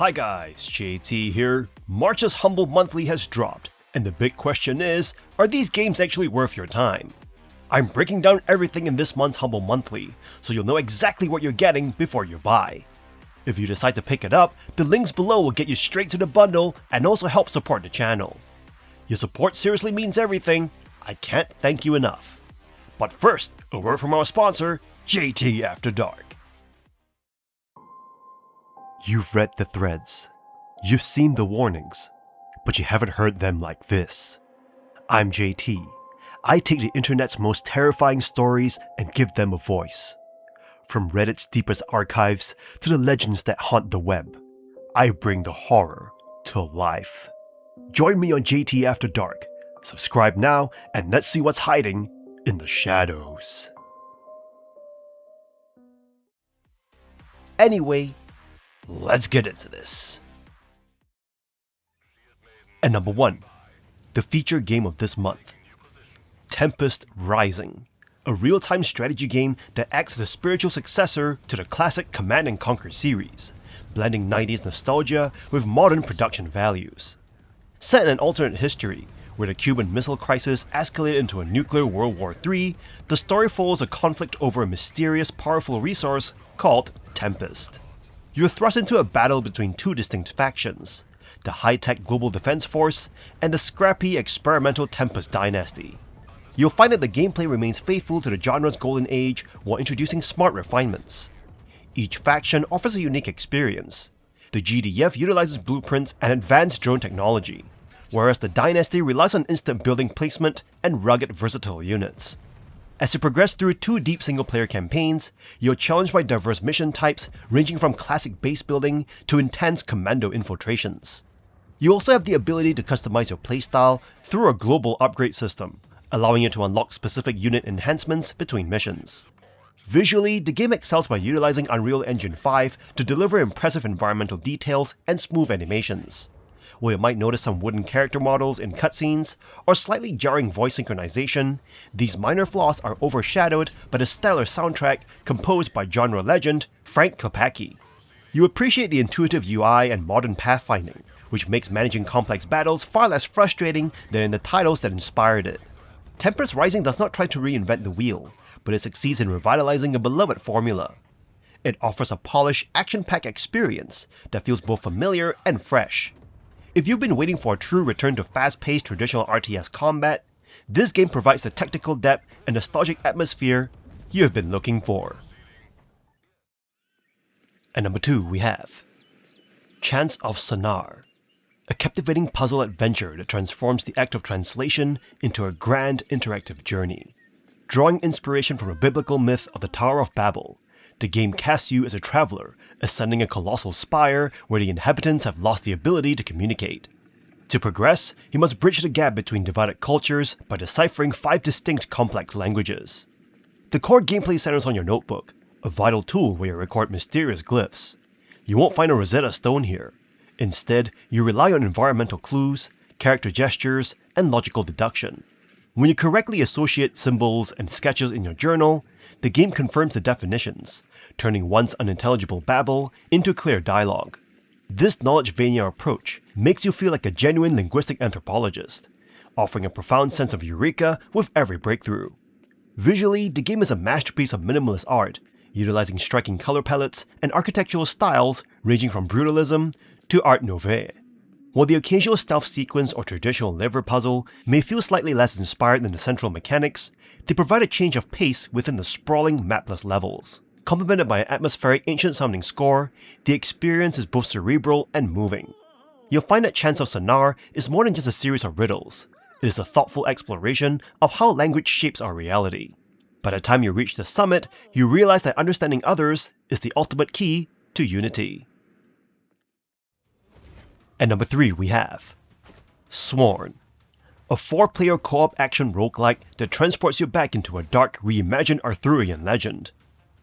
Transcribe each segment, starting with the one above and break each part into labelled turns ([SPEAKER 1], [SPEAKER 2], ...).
[SPEAKER 1] Hi guys, JT here. March's Humble Monthly has dropped, and the big question is, are these games actually worth your time? I'm breaking down everything in this month's Humble Monthly, so you'll know exactly what you're getting before you buy. If you decide to pick it up, the links below will get you straight to the bundle and also help support the channel. Your support seriously means everything. I can't thank you enough. But first, a word from our sponsor, JT After Dark. You've read the threads, you've seen the warnings, but you haven't heard them like this. I'm JT. I take the internet's most terrifying stories and give them a voice. From Reddit's deepest archives to the legends that haunt the web, I bring the horror to life. Join me on JT After Dark. Subscribe now and let's see what's hiding in the shadows. Anyway, let's get into this. And number 1, the feature game of this month, Tempest Rising, a real-time strategy game that acts as a spiritual successor to the classic Command & Conquer series, blending 90s nostalgia with modern production values. Set in an alternate history, where the Cuban Missile Crisis escalated into a nuclear World War III, the story follows a conflict over a mysterious, powerful resource called Tempest. You're thrust into a battle between two distinct factions, the high-tech Global Defense Force and the scrappy, experimental Tempest Dynasty. You'll find that the gameplay remains faithful to the genre's golden age while introducing smart refinements. Each faction offers a unique experience. The GDF utilizes blueprints and advanced drone technology, whereas the Dynasty relies on instant building placement and rugged, versatile units. As you progress through 2 deep single-player campaigns, you're challenged by diverse mission types ranging from classic base building to intense commando infiltrations. You also have the ability to customize your playstyle through a global upgrade system, allowing you to unlock specific unit enhancements between missions. Visually, the game excels by utilizing Unreal Engine 5 to deliver impressive environmental details and smooth animations. While you might notice some wooden character models in cutscenes, or slightly jarring voice synchronization, these minor flaws are overshadowed by the stellar soundtrack composed by genre legend Frank Klepacki. You appreciate the intuitive UI and modern pathfinding, which makes managing complex battles far less frustrating than in the titles that inspired it. Tempest Rising does not try to reinvent the wheel, but it succeeds in revitalizing a beloved formula. It offers a polished, action-packed experience that feels both familiar and fresh. If you've been waiting for a true return to fast-paced traditional RTS combat, this game provides the technical depth and nostalgic atmosphere you have been looking for. And number 2 we have Chants of Sennaar, a captivating puzzle adventure that transforms the act of translation into a grand interactive journey. Drawing inspiration from a biblical myth of the Tower of Babel, the game casts you as a traveler, ascending a colossal spire where the inhabitants have lost the ability to communicate. To progress, you must bridge the gap between divided cultures by deciphering 5 distinct complex languages. The core gameplay centers on your notebook, a vital tool where you record mysterious glyphs. You won't find a Rosetta Stone here. Instead, you rely on environmental clues, character gestures, and logical deduction. When you correctly associate symbols and sketches in your journal, the game confirms the definitions, turning once unintelligible babble into clear dialogue. This knowledge-vania approach makes you feel like a genuine linguistic anthropologist, offering a profound sense of eureka with every breakthrough. Visually, the game is a masterpiece of minimalist art, utilizing striking color palettes and architectural styles ranging from brutalism to Art Nouveau. While the occasional stealth sequence or traditional lever puzzle may feel slightly less inspired than the central mechanics, they provide a change of pace within the sprawling, mapless levels. Complemented by an atmospheric, ancient-sounding score, the experience is both cerebral and moving. You'll find that Chants of Sennaar is more than just a series of riddles. It is a thoughtful exploration of how language shapes our reality. By the time you reach the summit, you realize that understanding others is the ultimate key to unity. And number 3 we have Sworn, a 4-player co-op action roguelike that transports you back into a dark, reimagined Arthurian legend.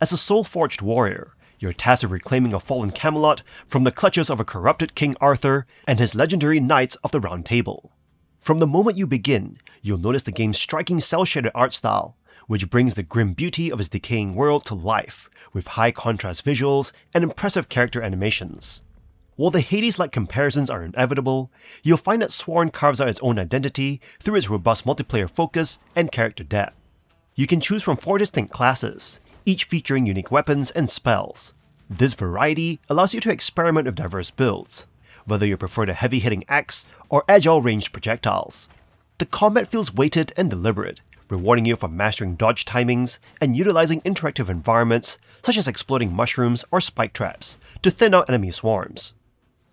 [SPEAKER 1] As a soul-forged warrior, you're tasked with reclaiming a fallen Camelot from the clutches of a corrupted King Arthur and his legendary Knights of the Round Table. From the moment you begin, you'll notice the game's striking cel-shaded art style, which brings the grim beauty of its decaying world to life, with high contrast visuals and impressive character animations. While the Hades-like comparisons are inevitable, you'll find that Sworn carves out its own identity through its robust multiplayer focus and character depth. You can choose from 4 distinct classes, each featuring unique weapons and spells. This variety allows you to experiment with diverse builds, whether you prefer the heavy-hitting axe or agile ranged projectiles. The combat feels weighted and deliberate, rewarding you for mastering dodge timings and utilizing interactive environments such as exploding mushrooms or spike traps to thin out enemy swarms.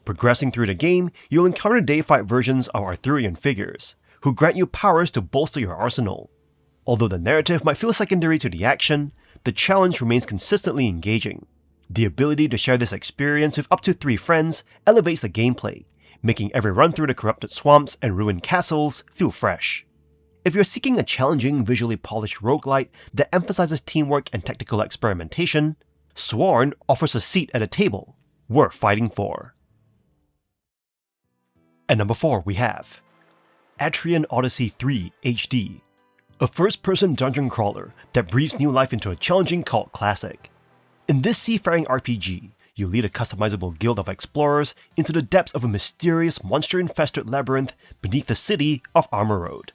[SPEAKER 1] Progressing through the game, you'll encounter deified versions of Arthurian figures, who grant you powers to bolster your arsenal. Although the narrative might feel secondary to the action, the challenge remains consistently engaging. The ability to share this experience with up to 3 friends elevates the gameplay, making every run through the corrupted swamps and ruined castles feel fresh. If you're seeking a challenging, visually polished roguelite that emphasizes teamwork and tactical experimentation, Sworn offers a seat at a table worth fighting for. At number 4 we have Etrian Odyssey III HD, a first-person dungeon crawler that breathes new life into a challenging cult classic. In this seafaring RPG, you lead a customizable guild of explorers into the depths of a mysterious monster-infested labyrinth beneath the city of Armor Road.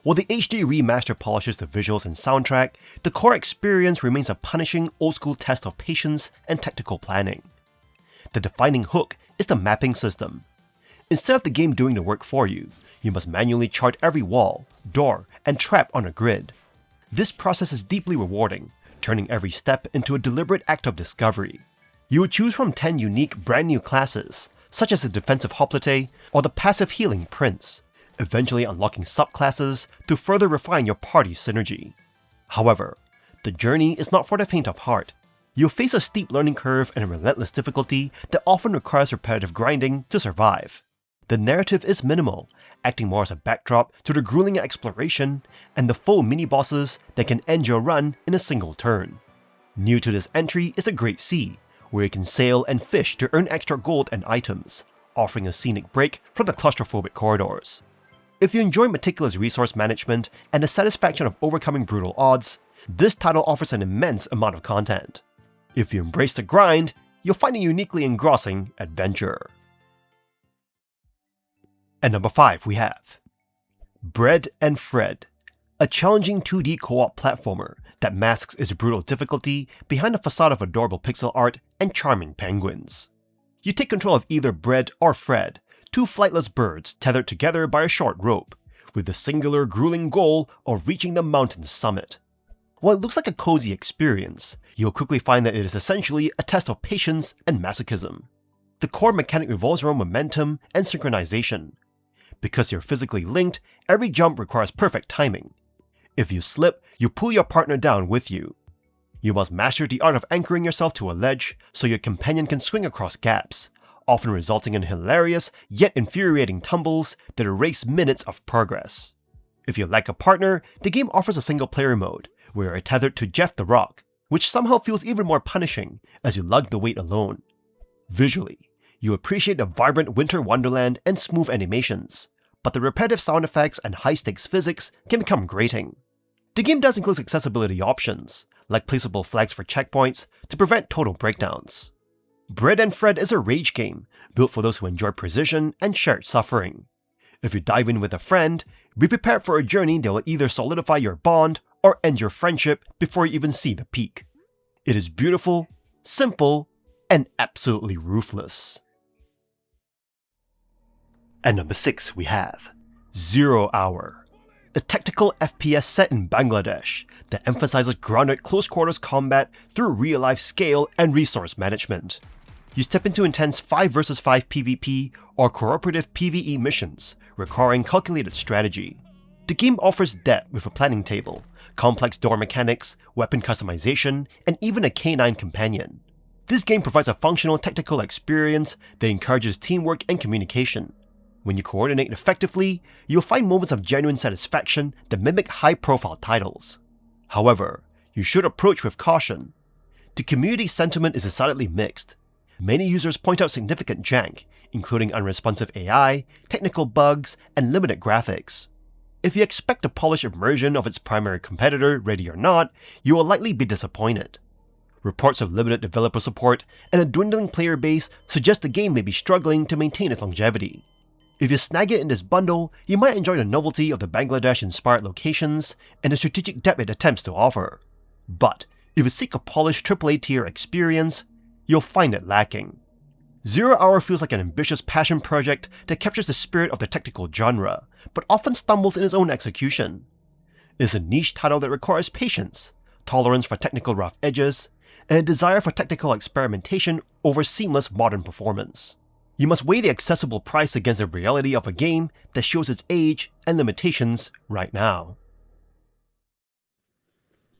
[SPEAKER 1] While the HD remaster polishes the visuals and soundtrack, the core experience remains a punishing old-school test of patience and tactical planning. The defining hook is the mapping system. Instead of the game doing the work for you, you must manually chart every wall, door, and trap on a grid. This process is deeply rewarding, turning every step into a deliberate act of discovery. You will choose from 10 unique brand new classes, such as the defensive hoplite or the passive healing prince, eventually unlocking subclasses to further refine your party's synergy. However, the journey is not for the faint of heart. You'll face a steep learning curve and a relentless difficulty that often requires repetitive grinding to survive. The narrative is minimal, acting more as a backdrop to the grueling exploration and the full mini-bosses that can end your run in a single turn. New to this entry is the Great Sea, where you can sail and fish to earn extra gold and items, offering a scenic break from the claustrophobic corridors. If you enjoy meticulous resource management and the satisfaction of overcoming brutal odds, this title offers an immense amount of content. If you embrace the grind, you'll find a uniquely engrossing adventure. At number 5 we have Bread and Fred, a challenging 2D co-op platformer that masks its brutal difficulty behind a facade of adorable pixel art and charming penguins. You take control of either Bread or Fred, 2 flightless birds tethered together by a short rope, with the singular grueling goal of reaching the mountain's summit. While it looks like a cozy experience, you'll quickly find that it is essentially a test of patience and masochism. The core mechanic revolves around momentum and synchronization. Because you're physically linked, every jump requires perfect timing. If you slip, you pull your partner down with you. You must master the art of anchoring yourself to a ledge so your companion can swing across gaps, often resulting in hilarious yet infuriating tumbles that erase minutes of progress. If you lack a partner, the game offers a single-player mode, where you're tethered to Jeff the Rock, which somehow feels even more punishing as you lug the weight alone. Visually, you appreciate the vibrant winter wonderland and smooth animations, but the repetitive sound effects and high-stakes physics can become grating. The game does include accessibility options, like placeable flags for checkpoints to prevent total breakdowns. Bread and Fred is a rage game, built for those who enjoy precision and shared suffering. If you dive in with a friend, be prepared for a journey that will either solidify your bond or end your friendship before you even see the peak. It is beautiful, simple, and absolutely ruthless. At number 6 we have 0 Hour, a tactical FPS set in Bangladesh that emphasizes grounded close-quarters combat through real-life scale and resource management. You step into intense 5 vs 5 PvP or cooperative PvE missions requiring calculated strategy. The game offers depth with a planning table, complex door mechanics, weapon customization, and even a canine companion. This game provides a functional tactical experience that encourages teamwork and communication. When you coordinate effectively, you'll find moments of genuine satisfaction that mimic high-profile titles. However, you should approach with caution. The community sentiment is decidedly mixed. Many users point out significant jank, including unresponsive AI, technical bugs, and limited graphics. If you expect a polished immersion of its primary competitor, ready or not, you will likely be disappointed. Reports of limited developer support and a dwindling player base suggest the game may be struggling to maintain its longevity. If you snag it in this bundle, you might enjoy the novelty of the Bangladesh-inspired locations and the strategic depth it attempts to offer. But if you seek a polished AAA tier experience, you'll find it lacking. 0 Hour feels like an ambitious passion project that captures the spirit of the tactical genre, but often stumbles in its own execution. It's a niche title that requires patience, tolerance for technical rough edges, and a desire for tactical experimentation over seamless modern performance. You must weigh the accessible price against the reality of a game that shows its age and limitations right now.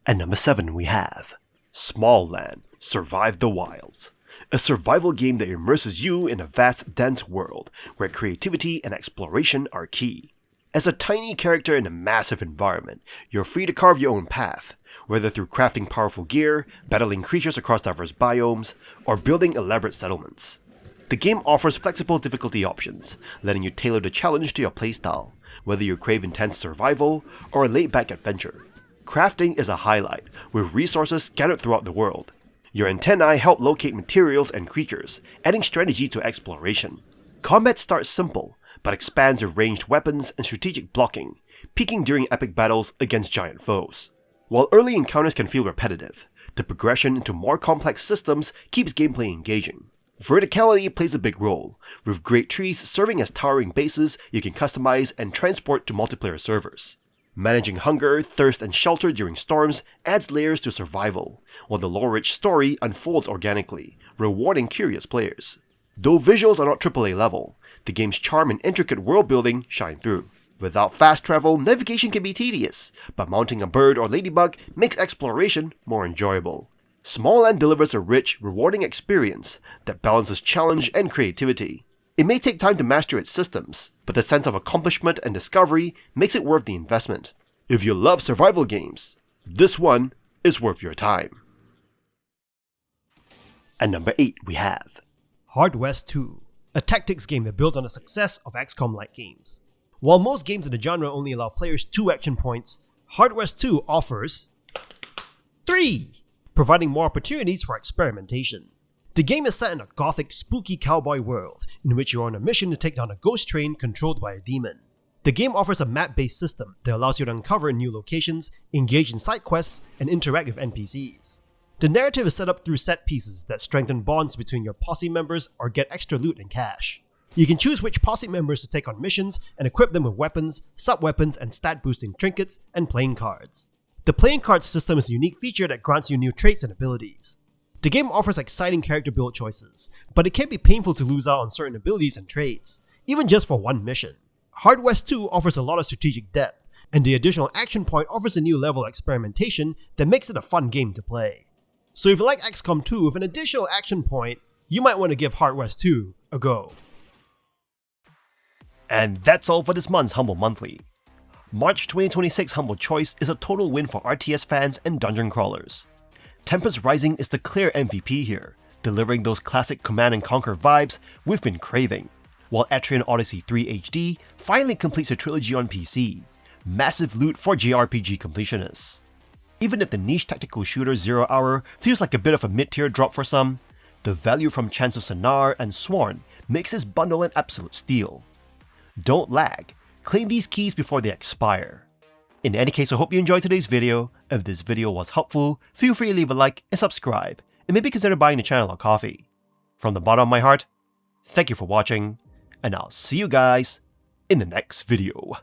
[SPEAKER 1] At number 7 we have Smalland: Survive the Wilds. A survival game that immerses you in a vast, dense world where creativity and exploration are key. As a tiny character in a massive environment, you're free to carve your own path, whether through crafting powerful gear, battling creatures across diverse biomes, or building elaborate settlements. The game offers flexible difficulty options, letting you tailor the challenge to your playstyle, whether you crave intense survival or a laid-back adventure. Crafting is a highlight, with resources scattered throughout the world. Your antennae help locate materials and creatures, adding strategy to exploration. Combat starts simple, but expands with ranged weapons and strategic blocking, peaking during epic battles against giant foes. While early encounters can feel repetitive, the progression into more complex systems keeps gameplay engaging. Verticality plays a big role, with great trees serving as towering bases you can customize and transport to multiplayer servers. Managing hunger, thirst, and shelter during storms adds layers to survival, while the lore-rich story unfolds organically, rewarding curious players. Though visuals are not AAA level, the game's charm and intricate world-building shine through. Without fast travel, navigation can be tedious, but mounting a bird or ladybug makes exploration more enjoyable. Smalland delivers a rich, rewarding experience that balances challenge and creativity. It may take time to master its systems, but the sense of accomplishment and discovery makes it worth the investment. If you love survival games, this one is worth your time. At number 8 we have
[SPEAKER 2] Hard West 2, a tactics game that builds on the success of XCOM-like games. While most games in the genre only allow players 2 action points, Hard West 2 offers 3, providing more opportunities for experimentation. The game is set in a gothic, spooky cowboy world, in which you are on a mission to take down a ghost train controlled by a demon. The game offers a map-based system that allows you to uncover new locations, engage in side quests, and interact with NPCs. The narrative is set up through set pieces that strengthen bonds between your posse members or get extra loot and cash. You can choose which posse members to take on missions and equip them with weapons, sub-weapons, and stat-boosting trinkets and playing cards. The playing card system is a unique feature that grants you new traits and abilities. The game offers exciting character build choices, but it can be painful to lose out on certain abilities and traits, even just for one mission. Hard West 2 offers a lot of strategic depth, and the additional action point offers a new level of experimentation that makes it a fun game to play. So if you like XCOM 2 with an additional action point, you might want to give Hard West 2 a go.
[SPEAKER 1] And that's all for this month's Humble Monthly. March 2026 Humble Choice is a total win for RTS fans and dungeon crawlers. Tempest Rising is the clear MVP here, delivering those classic Command & Conquer vibes we've been craving, while Etrian Odyssey III HD finally completes a trilogy on PC. Massive loot for JRPG completionists. Even if the niche tactical shooter 0 Hour feels like a bit of a mid-tier drop for some, the value from Chants of Sennaar and Sworn makes this bundle an absolute steal. Don't lag, claim these keys before they expire. In any case, I hope you enjoyed today's video. If this video was helpful, feel free to leave a like and subscribe, and maybe consider buying the channel a coffee. From the bottom of my heart, thank you for watching, and I'll see you guys in the next video.